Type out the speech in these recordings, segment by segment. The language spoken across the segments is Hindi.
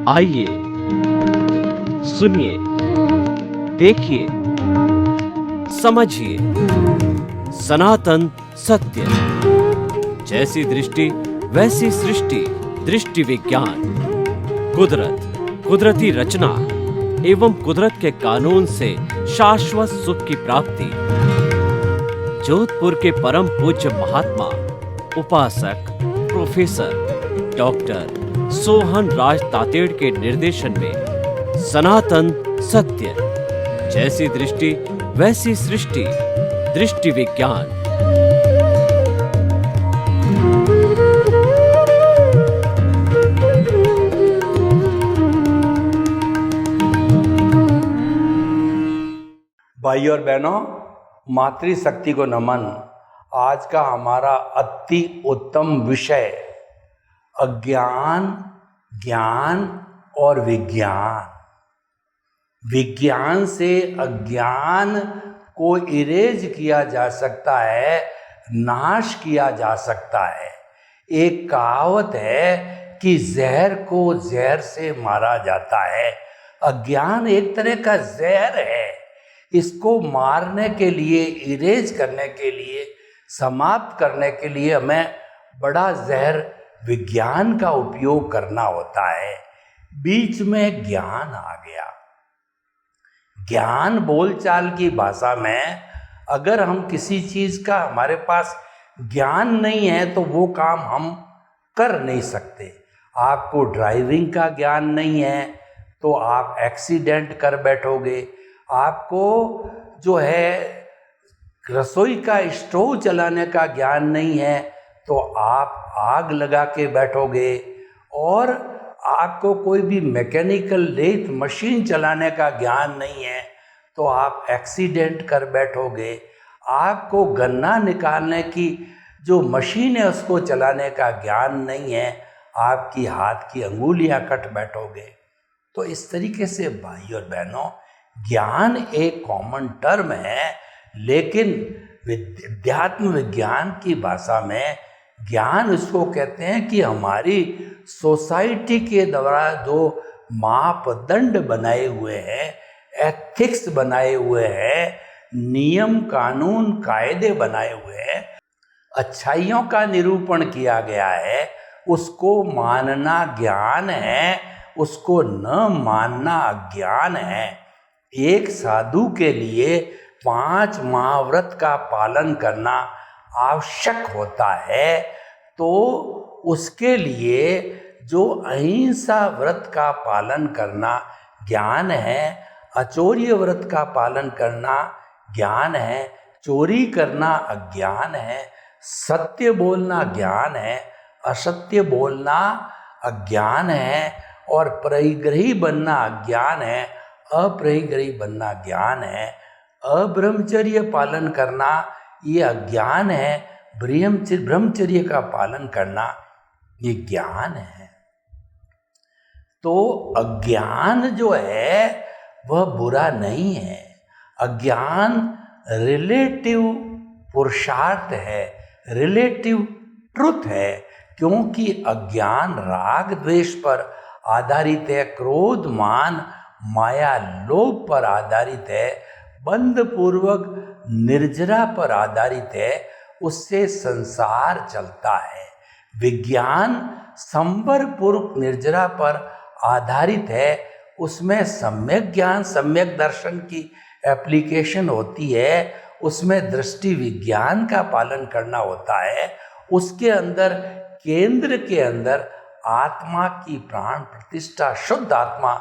आइए, सुनिए, देखिए, समझिए सनातन सत्य। जैसी दृष्टि वैसी सृष्टि, दृष्टि विज्ञान। कुदरत, कुदरती रचना एवं कुदरत के कानून से शाश्वत सुख की प्राप्ति। जोधपुर के परम पूज्य महात्मा उपासक प्रोफेसर डॉक्टर सोहन राज तातेड़ के निर्देशन में सनातन सत्य। जैसी दृष्टि वैसी सृष्टि, दृष्टि विज्ञान। भाई और बहनों, मातृशक्ति को नमन। आज का हमारा अति उत्तम विषय अज्ञान, ज्ञान और विज्ञान। विज्ञान से अज्ञान को इरेज किया जा सकता है, नाश किया जा सकता है। एक कहावत है कि जहर को जहर से मारा जाता है। अज्ञान एक तरह का जहर है। इसको मारने के लिए, इरेज करने के लिए, समाप्त करने के लिए हमें बड़ा जहर विज्ञान का उपयोग करना होता है। बीच में ज्ञान आ गया। ज्ञान बोलचाल की भाषा में, अगर हम किसी चीज का हमारे पास ज्ञान नहीं है तो वो काम हम कर नहीं सकते। आपको ड्राइविंग का ज्ञान नहीं है तो आप एक्सीडेंट कर बैठोगे। आपको जो है रसोई का स्टोव चलाने का ज्ञान नहीं है तो आप आग लगा के बैठोगे। और आपको कोई भी मैकेनिकल लेथ मशीन चलाने का ज्ञान नहीं है तो आप एक्सीडेंट कर बैठोगे। आपको गन्ना निकालने की जो मशीन है उसको चलाने का ज्ञान नहीं है, आपकी हाथ की अंगुलियां कट बैठोगे। तो इस तरीके से भाई और बहनों, ज्ञान एक कॉमन टर्म है, लेकिन अध्यात्म विज्ञान की भाषा में ज्ञान उसको कहते हैं कि हमारी सोसाइटी के द्वारा जो मापदंड बनाए हुए हैं, एथिक्स बनाए हुए हैं, नियम कानून कायदे बनाए हुए हैं, अच्छाइयों का निरूपण किया गया है, उसको मानना ज्ञान है, उसको न मानना अज्ञान है। एक साधु के लिए 5 महाव्रत का पालन करना आवश्यक होता है, तो उसके लिए जो अहिंसा व्रत का पालन करना ज्ञान है, अचौर्य व्रत का पालन करना ज्ञान है, चोरी करना अज्ञान है, सत्य बोलना ज्ञान है, असत्य बोलना अज्ञान है, और परिग्रही बनना अज्ञान है, अपरिग्रही बनना ज्ञान है, अब्रह्मचर्य पालन करना ये अज्ञान है, ब्रह्मचर्य का पालन करना ये ज्ञान है। तो अज्ञान जो है वह बुरा नहीं है। अज्ञान रिलेटिव पुरुषार्थ है, रिलेटिव ट्रुथ है, क्योंकि अज्ञान राग द्वेष पर आधारित है, क्रोध मान माया लोभ पर आधारित है, बंध पूर्वक निर्जरा पर आधारित है, उससे संसार चलता है। विज्ञान संवर पूर्वक निर्जरा पर आधारित है, उसमें सम्यक ज्ञान सम्यक दर्शन की एप्लीकेशन होती है, उसमें दृष्टि विज्ञान का पालन करना होता है। उसके अंदर केंद्र के अंदर आत्मा की प्राण प्रतिष्ठा, शुद्ध आत्मा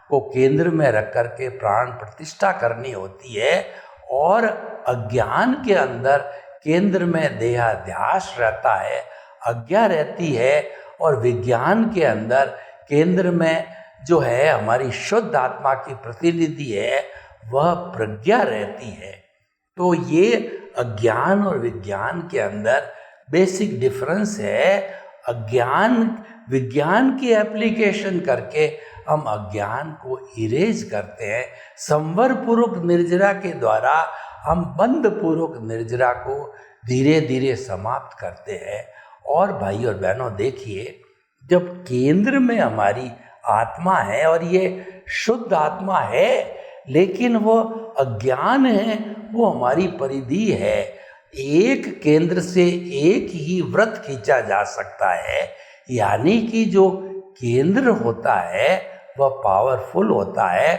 को केंद्र में रख करके प्राण प्रतिष्ठा करनी होती है। और अज्ञान के अंदर केंद्र में देहाध्यास रहता है, अज्ञा रहती है, और विज्ञान के अंदर केंद्र में जो है हमारी शुद्ध आत्मा की प्रतिनिधि है, वह प्रज्ञा रहती है। तो ये अज्ञान और विज्ञान के अंदर बेसिक डिफरेंस है। अज्ञान विज्ञान की एप्लीकेशन करके हम अज्ञान को इरेज करते हैं। संवर पूर्वक निर्जरा के द्वारा हम बंध पूर्वक निर्जरा को धीरे धीरे समाप्त करते हैं। और भाई और बहनों देखिए, जब केंद्र में हमारी आत्मा है और ये शुद्ध आत्मा है, लेकिन वो अज्ञान है, वो हमारी परिधि है। एक केंद्र से एक ही वृत्त खींचा जा सकता है, यानी कि जो केंद्र होता है वह पावरफुल होता है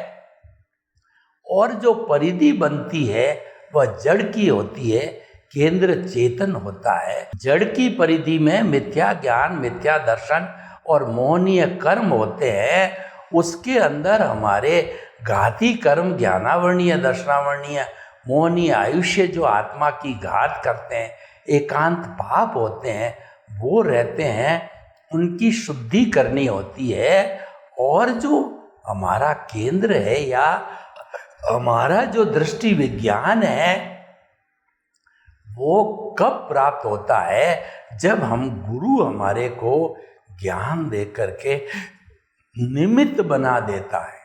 और जो परिधि बनती है वह जड़ की होती है, केंद्र चेतन होता है। जड़ की परिधि में मिथ्या ज्ञान, मिथ्या दर्शन और मोहनीय कर्म होते हैं। उसके अंदर हमारे घाती कर्म, ज्ञानावर्णीय, दर्शनावर्णीय, मोहनीय आयुष्य जो आत्मा की घात करते हैं, एकांत पाप होते हैं, वो रहते हैं, उनकी शुद्धि करनी होती है। और जो हमारा केंद्र है या हमारा जो दृष्टि विज्ञान है, वो कब प्राप्त होता है? जब हम गुरु हमारे को ज्ञान दे करके निमित्त बना देता है,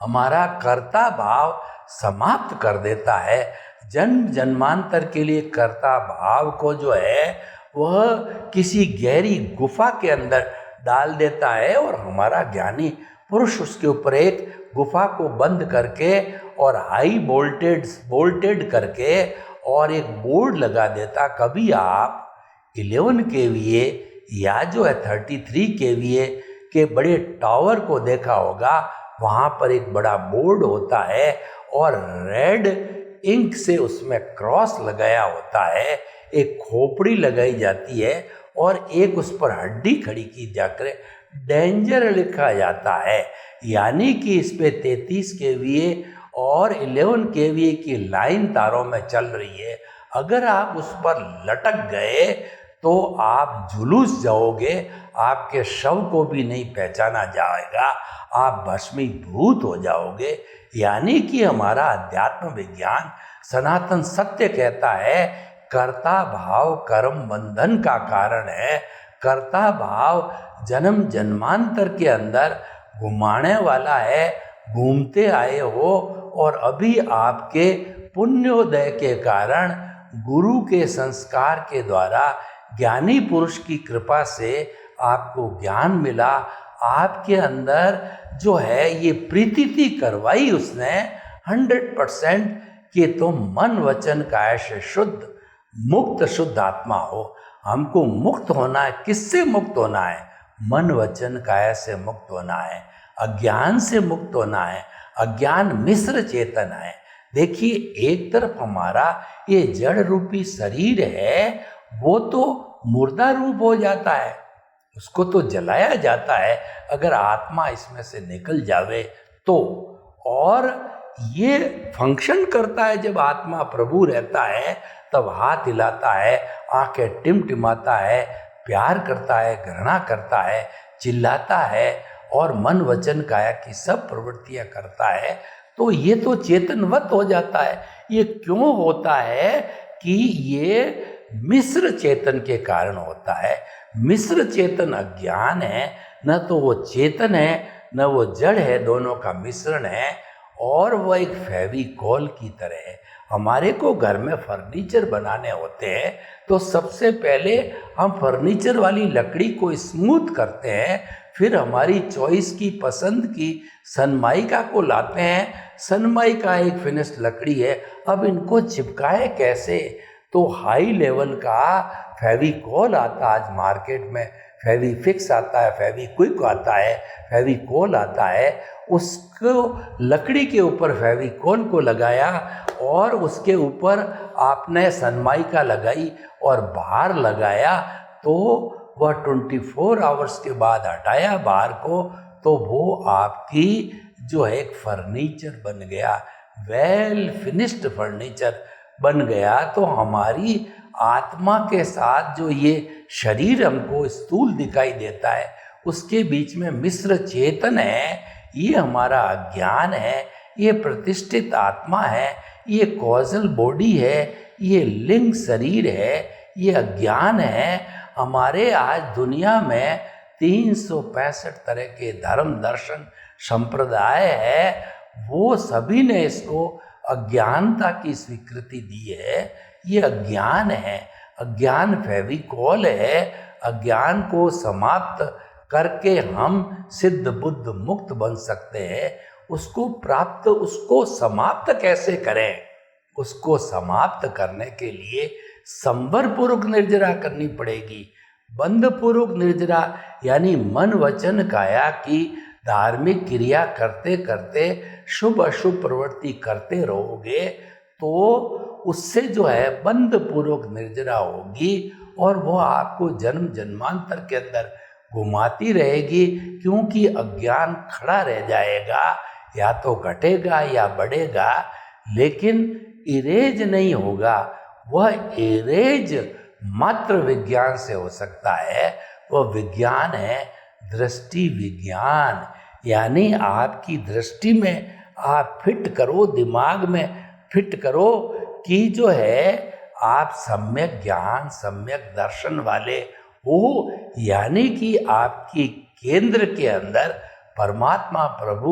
हमारा कर्ता भाव समाप्त कर देता है। जन्म जन्मांतर के लिए कर्ता भाव को जो है वह किसी गहरी गुफा के अंदर डाल देता है और हमारा ज्ञानी पुरुष उसके ऊपर एक गुफा को बंद करके और हाई वोल्टेड करके और एक बोर्ड लगा देता। कभी आप 11 kVA या जो है 33 kVA के बड़े टावर को देखा होगा, वहाँ पर एक बड़ा बोर्ड होता है और रेड इंक से उसमें क्रॉस लगाया होता है, एक खोपड़ी लगाई जाती है और एक उस पर हड्डी खड़ी की जाकर डेंजर लिखा जाता है। यानी कि इस पे 33 kVA और 11 kVA की लाइन तारों में चल रही है। अगर आप उस पर लटक गए तो आप झुलस जाओगे, आपके शव को भी नहीं पहचाना जाएगा, आप भस्मीभूत हो जाओगे। यानी कि हमारा अध्यात्म विज्ञान सनातन सत्य कहता है, कर्ता भाव कर्म बंधन का कारण है। कर्ता भाव जन्म जन्मांतर के अंदर घुमाने वाला है, घूमते आए हो और अभी आपके पुण्योदय के कारण गुरु के संस्कार के द्वारा ज्ञानी पुरुष की कृपा से आपको ज्ञान मिला। आपके अंदर जो है ये प्रीति करवाई उसने 100% कि तुम मन वचन काया से शुद्ध मुक्त शुद्ध आत्मा हो। हमको मुक्त होना है। किससे मुक्त होना है? मन वचन काया से मुक्त होना है, अज्ञान से मुक्त होना है। अज्ञान मिश्र चेतन है। देखिए, एक तरफ हमारा ये जड़ रूपी शरीर है, वो तो मुर्दा रूप हो जाता है, उसको तो जलाया जाता है अगर आत्मा इसमें से निकल जावे तो। और ये फंक्शन करता है जब आत्मा प्रभु रहता है, तब हाथ हिलाता है, आंखें टिमटिमाता है, प्यार करता है, घृणा करता है, चिल्लाता है और मन वचन काया की सब प्रवृत्तियां करता है। तो ये तो चेतनवत हो जाता है। ये क्यों होता है? कि ये मिश्र चेतन के कारण होता है। मिश्र चेतन अज्ञान है, न तो वो चेतन है न वो जड़ है, दोनों का मिश्रण है। और वह एक फेविकॉल की तरह है। हमारे को घर में फर्नीचर बनाने होते हैं तो सबसे पहले हम फर्नीचर वाली लकड़ी को स्मूथ करते हैं, फिर हमारी चॉइस की पसंद की सनमाइका को लाते हैं। सनमाइका एक फिनिश्ड लकड़ी है, अब इनको चिपकाए कैसे? तो हाई लेवल का फेविकॉल आता आज मार्केट में, फेविफिक्स आता है, फेविक्विक आता है, फेविकॉल आता है। उसको लकड़ी के ऊपर फेविकॉल को लगाया और उसके ऊपर आपने सनमाइका लगाई और बाहर लगाया, तो वह 24 आवर्स के बाद हटाया बाहर को, तो वो आपकी जो है एक फर्नीचर बन गया, वेल फिनिश्ड फर्नीचर बन गया। तो हमारी आत्मा के साथ जो ये शरीर हमको स्थूल दिखाई देता है, उसके बीच में मिश्र चेतन है। ये हमारा अज्ञान है, ये प्रतिष्ठित आत्मा है, ये कॉजल बॉडी है, ये लिंग शरीर है, ये अज्ञान है। हमारे आज दुनिया में 365 तरह के धर्म दर्शन संप्रदाय है, वो सभी ने इसको अज्ञानता की स्वीकृति दी है। ये अज्ञान है, अज्ञान फेविकॉल है। अज्ञान को समाप्त करके हम सिद्ध बुद्ध मुक्त बन सकते हैं, उसको समाप्त कैसे करें? उसको समाप्त करने के लिए संवर पूर्वक निर्जरा करनी पड़ेगी। बंध पूर्वक निर्जरा यानी मन वचन काया की धार्मिक क्रिया करते करते शुभ अशुभ प्रवृत्ति करते रहोगे तो उससे जो है बंध पूर्वक निर्जरा होगी और वो आपको जन्म जन्मांतर के अंदर घुमाती रहेगी, क्योंकि अज्ञान खड़ा रह जाएगा, या तो घटेगा या बढ़ेगा, लेकिन इरेज नहीं होगा। वह इरेज मात्र विज्ञान से हो सकता है। वह विज्ञान है दृष्टि विज्ञान, यानी आपकी दृष्टि में आप फिट करो, दिमाग में फिट करो कि जो है आप सम्यक ज्ञान सम्यक दर्शन वाले हो, यानी कि आपकी केंद्र के अंदर परमात्मा प्रभु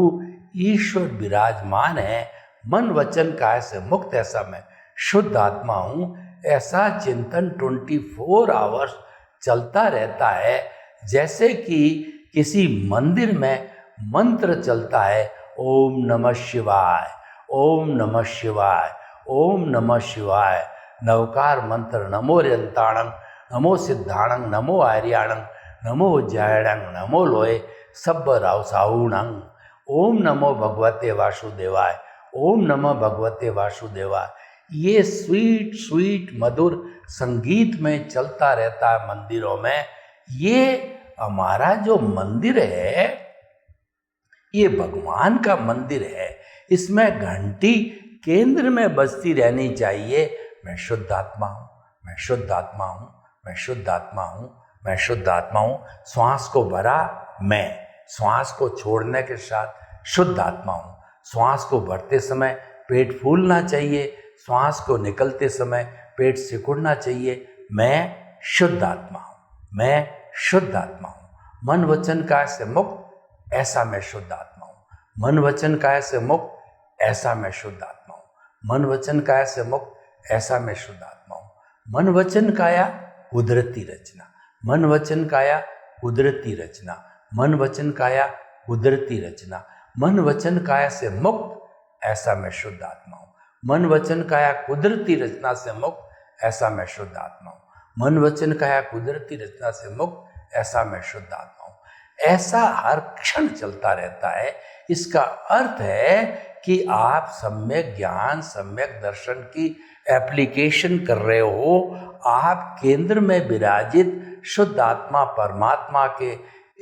ईश्वर विराजमान है। मन वचन काया से मुक्त ऐसा मैं शुद्ध आत्मा हूँ, ऐसा चिंतन 24 आवर्स चलता रहता है। जैसे कि किसी मंदिर में मंत्र चलता है, ओम नमः शिवाय, ओम नमः शिवाय, ओम नमः शिवाय, नवकार मंत्र, नमो रंताणं, नमो सिद्धाणं, नमो आर्याणं, नमो उज्जायणं, नमो लोहे सब्ब रावसाहुणं, ओम नमो भगवते वासुदेवाय, ओम नमः भगवते वासुदेवाय। ये स्वीट स्वीट मधुर संगीत में चलता रहता है मंदिरों में। ये हमारा जो मंदिर है ये भगवान का मंदिर है, इसमें घंटी केंद्र में बजती रहनी चाहिए, मैं शुद्ध आत्मा हूँ, मैं शुद्ध आत्मा हूँ, मैं शुद्ध आत्मा हूँ, मैं शुद्ध आत्मा हूँ। श्वास को भरा मैं, श्वास को छोड़ने के साथ शुद्ध आत्मा हूँ। श्वास को भरते समय पेट फूलना चाहिए, श्वास को निकलते समय पेट सिकुड़ना चाहिए। मैं शुद्ध आत्मा हूँ, मैं शुद्ध आत्मा हूँ। मन वचन काया से मुक्त ऐसा मैं शुद्ध आत्मा हूँ। मन वचन काया से मुक्त ऐसा मैं शुद्ध आत्मा हूँ। मन वचन काया से मुक्त ऐसा मैं शुद्ध आत्मा हूँ। मन वचन काया कुदरती रचना, मन वचन काया कुदरती रचना, मन वचन काया कुदरती रचना। मन वचन काया से मुक्त ऐसा मैं शुद्ध आत्मा हूँ। मन वचन काया कुदरती रचना से मुक्त ऐसा मैं शुद्ध आत्मा हूँ। मन वचन काया कुदरती रचना से मुक्त ऐसा मैं शुद्ध आत्मा हूँ। ऐसा हर क्षण चलता रहता है। इसका अर्थ है कि आप सम्यक ज्ञान सम्यक दर्शन की एप्लीकेशन कर रहे हो। आप केंद्र में विराजित शुद्ध आत्मा परमात्मा के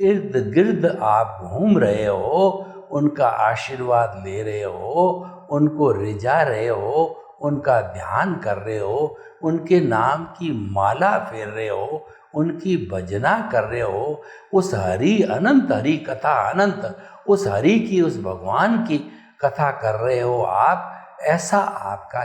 इर्द गिर्द आप घूम रहे हो, उनका आशीर्वाद ले रहे हो, उनको रिझा रहे हो, उनका ध्यान कर रहे हो, उनके नाम की माला फेर रहे हो, उनकी भजना कर रहे हो। उस हरि अनंत हरि कथा अनंत, उस हरि की उस भगवान की कथा कर रहे हो आप। ऐसा आपका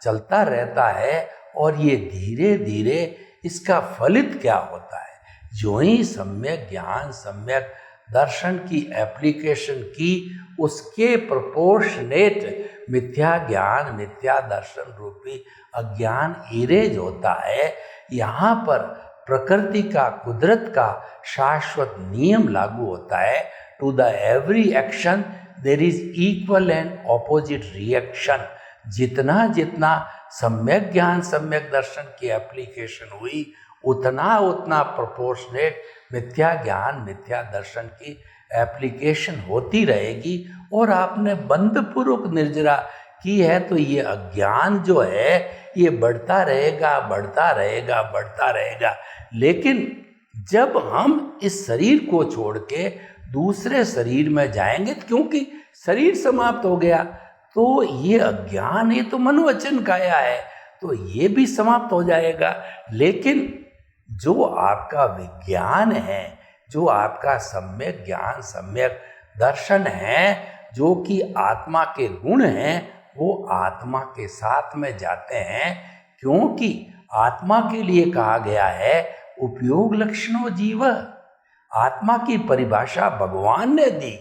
चलता रहता है। और ये धीरे धीरे इसका फलित क्या होता है, जो ही सम्यक ज्ञान सम्यक दर्शन की एप्लीकेशन की, उसके प्रोपोर्शनेट मिथ्या ज्ञान मिथ्या दर्शन रूपी अज्ञान इरेज होता है। यहाँ पर प्रकृति का कुदरत का शाश्वत नियम लागू होता है। To the every action there is equal and opposite reaction. जितना जितना सम्यक ज्ञान सम्यक दर्शन की एप्लीकेशन हुई, उतना उतना प्रोपोर्शनेट मिथ्या ज्ञान मिथ्या दर्शन की एप्लीकेशन होती रहेगी। और आपने बंधपूर्वक निर्जरा की है तो ये अज्ञान जो है ये बढ़ता रहेगा बढ़ता रहेगा बढ़ता रहेगा। लेकिन जब हम इस शरीर को छोड़ के दूसरे शरीर में जाएंगे, क्योंकि शरीर समाप्त हो गया, तो ये अज्ञान, ये तो मन वचन काया है, तो ये भी समाप्त हो जाएगा। लेकिन जो आपका विज्ञान है, जो आपका सम्यक ज्ञान सम्यक दर्शन है, जो कि आत्मा के गुण हैं, वो आत्मा के साथ में जाते हैं। क्योंकि आत्मा के लिए कहा गया है उपयोग लक्षणों जीव। आत्मा की परिभाषा भगवान ने दी,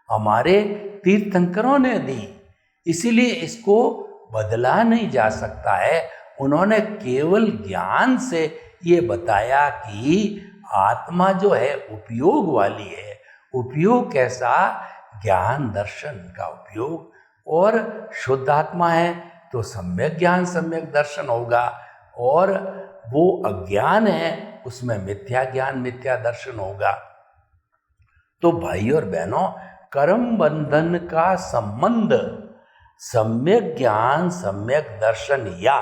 हमारे तीर्थंकरों ने दी, इसीलिए इसको बदला नहीं जा सकता है। उन्होंने केवल ज्ञान से ये बताया कि आत्मा जो है उपयोग वाली है। उपयोग कैसा? ज्ञान दर्शन का उपयोग। और शुद्ध आत्मा है तो सम्यक ज्ञान सम्यक दर्शन होगा, और वो अज्ञान है उसमें मिथ्या ज्ञान मिथ्या दर्शन होगा। तो भाई और बहनों, कर्म बंधन का संबंध सम्यक ज्ञान सम्यक दर्शन या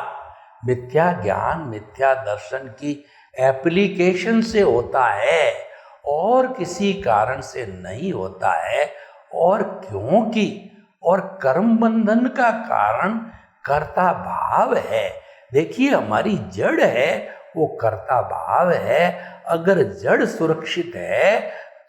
मिथ्या ज्ञान मिथ्या दर्शन की एप्लीकेशन से होता है, और किसी कारण से नहीं होता है। और क्योंकि और कर्म बंधन का कारण कर्ता भाव है। देखिए, हमारी जड़ है वो कर्ता भाव है। अगर जड़ सुरक्षित है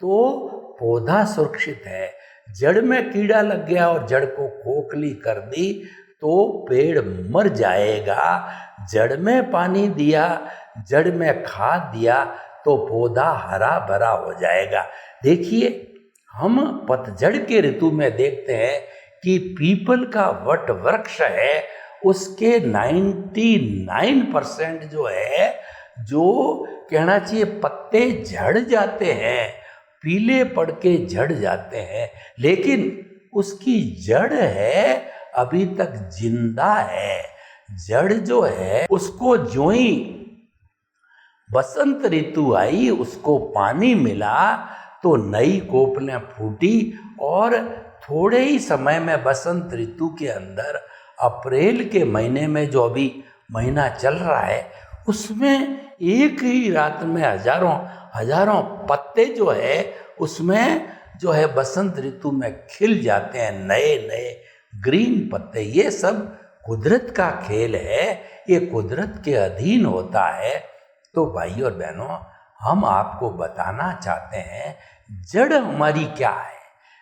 तो पौधा सुरक्षित है। जड़ में कीड़ा लग गया और जड़ को खोखली कर दी तो पेड़ मर जाएगा। जड़ में पानी दिया, जड़ में खाद दिया तो पौधा हरा भरा हो जाएगा। देखिए, हम पतझड़ के ऋतु में देखते हैं कि पीपल का वट वृक्ष है, उसके 99% जो है, जो कहना चाहिए पत्ते झड़ जाते हैं, पीले पड़ के झड़ जाते हैं, लेकिन उसकी जड़ है अभी तक जिंदा है। जड़ जो है उसको ज्यों ही बसंत ऋतु आई, उसको पानी मिला तो नई कोपलें फूटी, और थोड़े ही समय में बसंत ऋतु के अंदर अप्रैल के महीने में जो अभी महीना चल रहा है, उसमें एक ही रात में हजारों पत्ते जो है उसमें जो है बसंत ऋतु में खिल जाते हैं, नए नए ग्रीन पत्ते। ये सब कुदरत का खेल है, ये कुदरत के अधीन होता है। तो भाई और बहनों, हम आपको बताना चाहते हैं जड़ हमारी क्या है।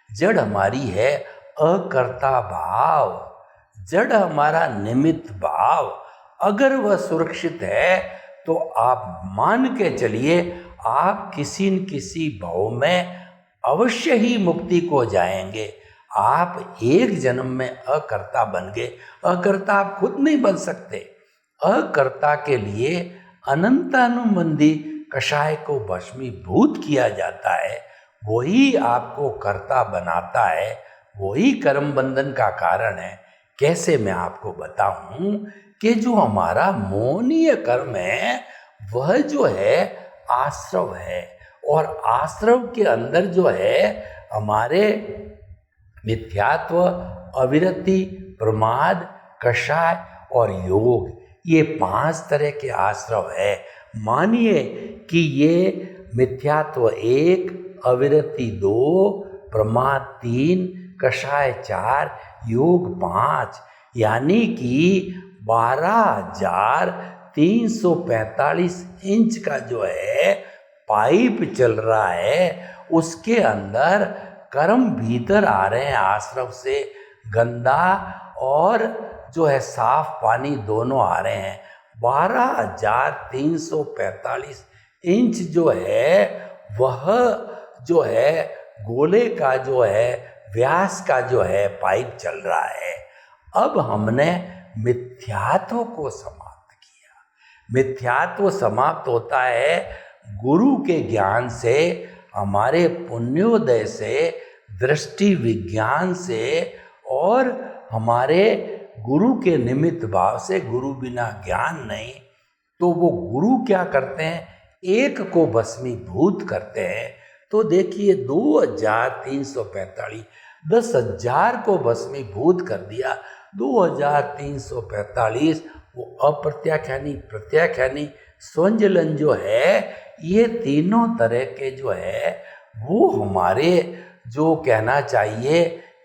जड़ हमारी है अकर्ता भाव, जड़ हमारा निमित्त भाव। अगर वह सुरक्षित है तो आप मान के चलिए आप किसी न किसी भाव में अवश्य ही मुक्ति को जाएंगे। आप एक जन्म में अकर्ता बन गए। अकर्ता आप खुद नहीं बन सकते। अकर्ता के लिए अनंतानुबंधी कषाय को भस्मीभूत किया जाता है, वही आपको कर्ता बनाता है, वही कर्म बंधन का कारण है। कैसे? मैं आपको बताऊं कि जो हमारा मोहनीय कर्म है वह जो है आश्रव है, और आश्रव के अंदर जो है हमारे मिथ्यात्व, अविरति, प्रमाद, कषाय और योग, ये 5 तरह के आश्रव है। मानिए कि ये मिथ्यात्व 1, अविरति 2, प्रमाद 3, कषाय 4, योग 5, यानी कि 12,345 इंच का जो है पाइप चल रहा है, उसके अंदर कर्म भीतर आ रहे हैं आश्रव से। गंदा और जो है साफ पानी दोनों आ रहे हैं। 12,345 इंच जो है वह जो है गोले का जो है व्यास का जो है पाइप चल रहा है। अब हमने मिथ्यात्व को समाप्त किया। मिथ्यात्व समाप्त होता है गुरु के ज्ञान से, हमारे पुण्योदय से, दृष्टि विज्ञान से, और हमारे गुरु के निमित्त भाव से। गुरु बिना ज्ञान नहीं। तो वो गुरु क्या करते हैं? एक को भस्मीभूत करते हैं। तो देखिए 2,345, 10,000 को भस्मीभूत कर दिया। 2,345 वो अप्रत्याख्यानी, प्रत्याख्यानी, स्वंजलन जो है, ये तीनों तरह के जो है वो हमारे जो कहना चाहिए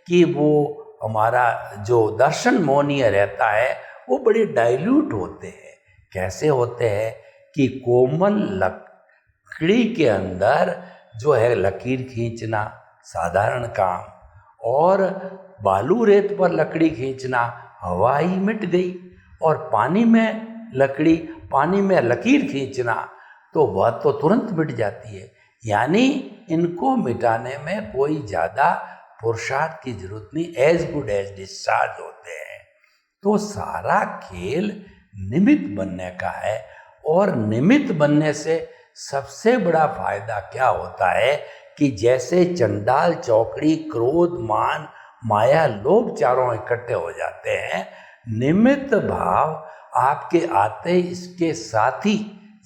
कि वो हमारा जो दर्शन मोहनीय रहता है वो बड़े डाइल्यूट होते हैं। कैसे होते हैं कि कोमल लकड़ी के अंदर जो है लकीर खींचना साधारण काम, और बालू रेत पर लकड़ी खींचना हवा ही मिट गई, और पानी में लकीर खींचना तो वह तो तुरंत मिट जाती है। यानी इनको मिटाने में कोई ज़्यादा पुरुषार्थ की जरूरत नहीं, एज गुड एज डिस्चार्ज होते हैं। तो सारा खेल निमित्त बनने का है, और निमित्त बनने से सबसे बड़ा फायदा क्या होता है कि जैसे चंडाल चौकड़ी क्रोध मान माया लोभ चारों इकट्ठे हो जाते हैं, निमित्त भाव आपके आते इसके साथ ही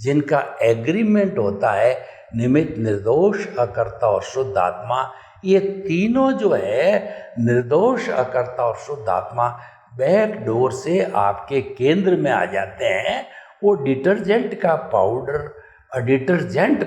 जिनका एग्रीमेंट होता है, निमित्त निर्दोष अकर्ता और शुद्ध आत्मा, ये तीनों जो है निर्दोष अकर्ता और शुद्ध आत्मा बैक डोर से आपके केंद्र में आ जाते हैं। वो डिटर्जेंट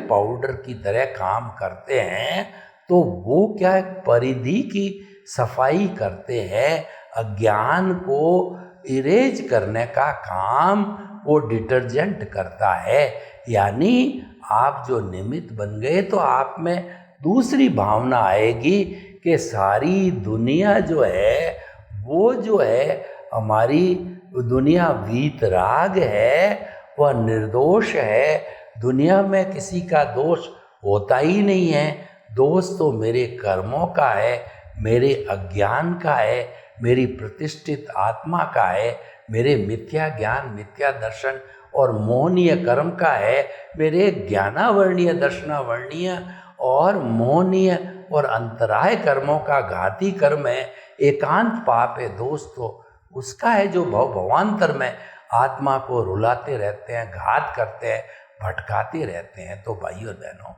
पाउडर की तरह काम करते हैं। तो वो क्या है, परिधि की सफाई करते हैं। अज्ञान को इरेज करने का काम वो डिटर्जेंट करता है। यानी आप जो निमित्त बन गए तो आप में दूसरी भावना आएगी कि सारी दुनिया जो है वो जो है हमारी दुनिया वीतराग है, वह निर्दोष है। दुनिया में किसी का दोष होता ही नहीं है। दोष तो मेरे कर्मों का है, मेरे अज्ञान का है, मेरी प्रतिष्ठित आत्मा का है, मेरे मिथ्या ज्ञान मिथ्या दर्शन और मोहनीय कर्म का है, मेरे ज्ञानावर्णीय दर्शनावर्णीय और मोहनीय और अंतराय कर्मों का घाती कर्म है, एकांत पाप है। दोस्तों उसका है जो भवांतर में आत्मा को रुलाते रहते हैं, घात करते हैं, भटकाते रहते हैं। तो भाइयों बहनों,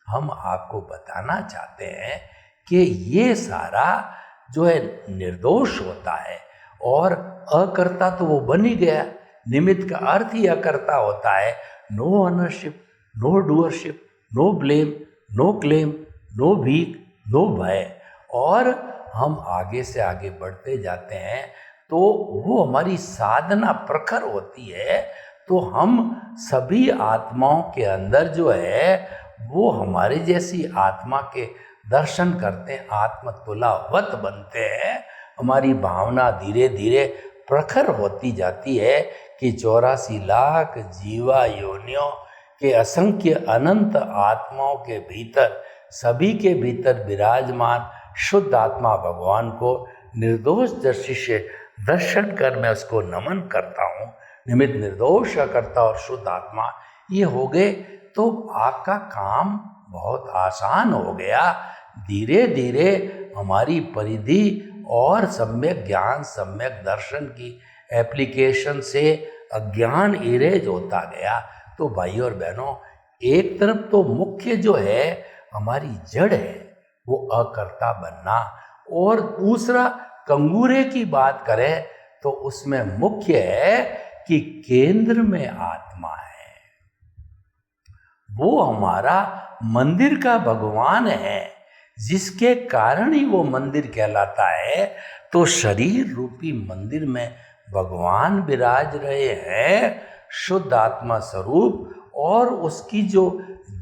हम आपको बताना चाहते हैं कि ये सारा जो है निर्दोष होता है। और अकर्ता तो वो बन ही गया, निमित्त का अर्थ ही अकर्ता होता है। No ownership, no doership, no blame, no claim, no भीख, नो भय। और हम आगे से आगे बढ़ते जाते हैं तो वो हमारी साधना प्रखर होती है। तो हम सभी आत्माओं के अंदर जो है वो हमारे जैसी आत्मा के दर्शन करते हैं, आत्मतुलावत बनते हैं। हमारी भावना धीरे धीरे प्रखर होती जाती है कि 84 लाख जीवा योनियों के असंख्य अनंत आत्माओं के भीतर, सभी के भीतर विराजमान शुद्ध आत्मा भगवान को निर्दोष दृष्टि से दर्शन कर मैं उसको नमन करता हूँ। निमित्त निर्दोष अकर्ता और शुद्ध आत्मा ये हो गए तो आपका काम बहुत आसान हो गया। धीरे धीरे हमारी परिधि और सम्यक ज्ञान सम्यक दर्शन की एप्लीकेशन से अज्ञान इरेज होता गया। तो भाइयों और बहनों, एक तरफ तो मुख्य जो है हमारी जड़ है वो अकर्ता बनना, और दूसरा कंगूरे की बात करें तो उसमें मुख्य है कि केंद्र में आत्मा है, वो हमारा मंदिर का भगवान है, जिसके कारण ही वो मंदिर कहलाता है। तो शरीर रूपी मंदिर में भगवान विराज रहे हैं, शुद्ध आत्मा स्वरूप, और उसकी जो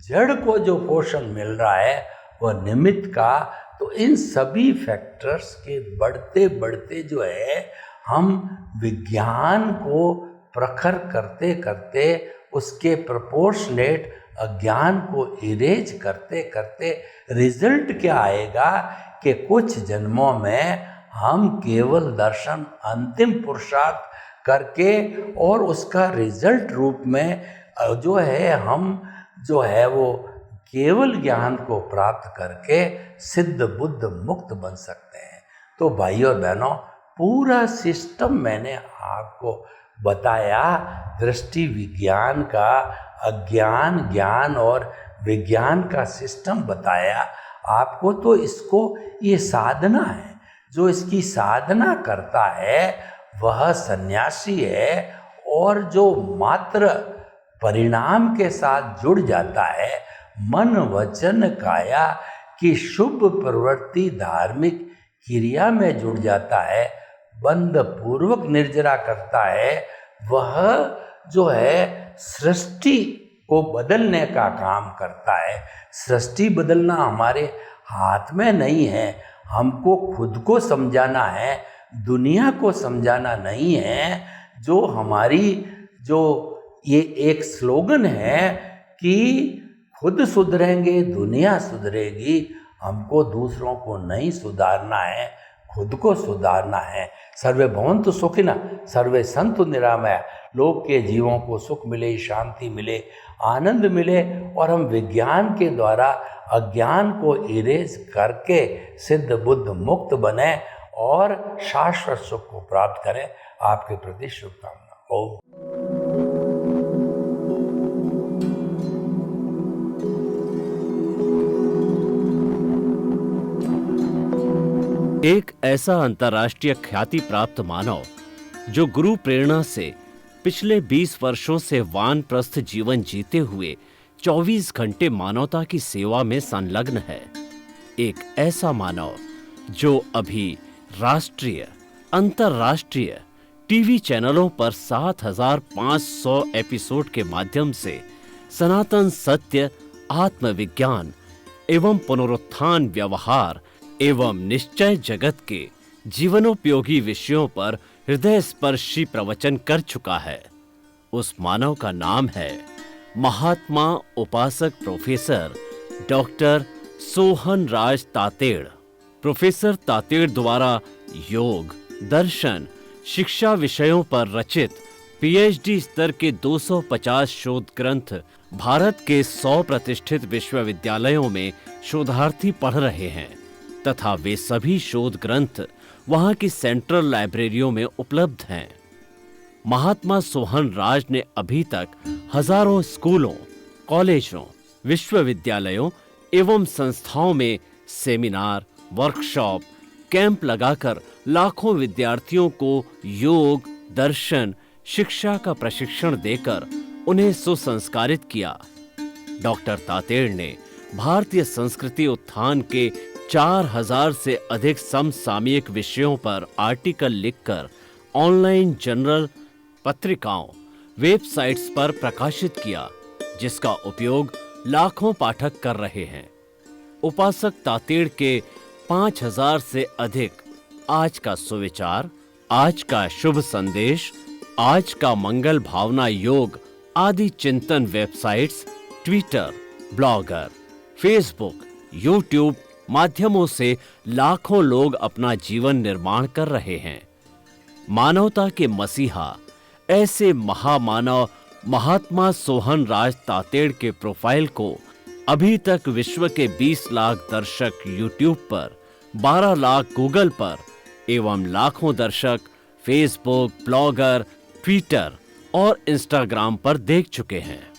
जड़ को जो पोषण मिल रहा है वह निमित्त का। तो इन सभी फैक्टर्स के बढ़ते बढ़ते जो है हम विज्ञान को प्रखर करते करते उसके प्रोपोर्शनेट अज्ञान को इरेज करते करते रिजल्ट क्या आएगा कि कुछ जन्मों में हम केवल दर्शन अंतिम पुरुषार्थ करके और उसका रिजल्ट रूप में जो है हम जो है वो केवल ज्ञान को प्राप्त करके सिद्ध बुद्ध मुक्त बन सकते हैं। तो भाइयों और बहनों, पूरा सिस्टम मैंने आपको बताया, दृष्टि विज्ञान का, अज्ञान ज्ञान और विज्ञान का सिस्टम बताया आपको। तो इसको ये साधना है, जो इसकी साधना करता है वह सन्यासी है, और जो मात्र परिणाम के साथ जुड़ जाता है, मन वचन काया की शुभ प्रवृत्ति धार्मिक क्रिया में जुड़ जाता है, बंध पूर्वक निर्जरा करता है, वह जो है सृष्टि को बदलने का काम करता है। सृष्टि बदलना हमारे हाथ में नहीं है, हमको खुद को समझाना है, दुनिया को समझाना नहीं है। जो हमारी जो ये एक स्लोगन है कि खुद सुधरेंगे दुनिया सुधरेगी, हमको दूसरों को नहीं सुधारना है, खुद को सुधारना है। सर्वे भवन्तु सुखिनः, सर्वे सन्तु निरामया। लोग के जीवों को सुख मिले, शांति मिले, आनंद मिले और हम विज्ञान के द्वारा अज्ञान को इरेज करके सिद्ध बुद्ध मुक्त बने और शाश्वत सुख को प्राप्त करें। आपके प्रति शुभकामना। ओम। एक ऐसा अंतर्राष्ट्रीय ख्याति प्राप्त मानव जो गुरु प्रेरणा से पिछले 20 वर्षों से वानप्रस्थ जीवन जीते हुए 24 घंटे मानवता की सेवा में संलग्न है। एक ऐसा मानव जो अभी राष्ट्रीय, अंतर्राष्ट्रीय टीवी चैनलों पर 7,500 एपिसोड के माध्यम से सनातन सत्य, आत्मविज्ञान एवं पुनरुत्थान, व्यवहार एवं निश्चय जगत के जीवनोपयोगी विषयों पर हृदय स्पर्शी प्रवचन कर चुका है। उस मानव का नाम है महात्मा उपासक प्रोफेसर डॉक्टर सोहन राज तातेड़। प्रोफेसर तातेड़ द्वारा योग, दर्शन, शिक्षा विषयों पर रचित पीएचडी स्तर के 250 शोध ग्रंथ भारत के 100 प्रतिष्ठित विश्वविद्यालयों में शोधार्थी पढ़ रहे हैं तथा वे सभी शोध ग्रंथ वहां की सेंट्रल लाइब्रेरियों में उपलब्ध हैं। महात्मा सोहन राज ने अभी तक हजारों स्कूलों, कॉलेजों, विश्वविद्यालयों एवं संस्थाओं में सेमिनार, वर्कशॉप, कैंप लगाकर लाखों विद्यार्थियों को योग, दर्शन, शिक्षा का प्रशिक्षण देकर उन्हें सुसंस्कारित किया। डॉक्टर तातेड़ ने भारतीय संस्कृति उत्थान के 4000 से अधिक समसामयिक विषयों पर आर्टिकल लिखकर ऑनलाइन जर्नल, पत्रिकाओं, वेबसाइट्स पर प्रकाशित किया, जिसका उपयोग लाखों पाठक कर रहे हैं। उपासक तातेड़ के 5000 से अधिक आज का सुविचार, आज का शुभ संदेश, आज का मंगल भावना योग आदि चिंतन websites, Twitter, blogger, Facebook, YouTube माध्यमों से लाखों लोग अपना जीवन निर्माण कर रहे हैं। मानवता के मसीहा ऐसे महामानव महात्मा सोहन राज तातेड़ के प्रोफाइल को अभी तक विश्व के 20 लाख दर्शक यूट्यूब पर, 12 लाख गूगल पर एवं लाखों दर्शक फेसबुक, ब्लॉगर, ट्विटर और इंस्टाग्राम पर देख चुके हैं।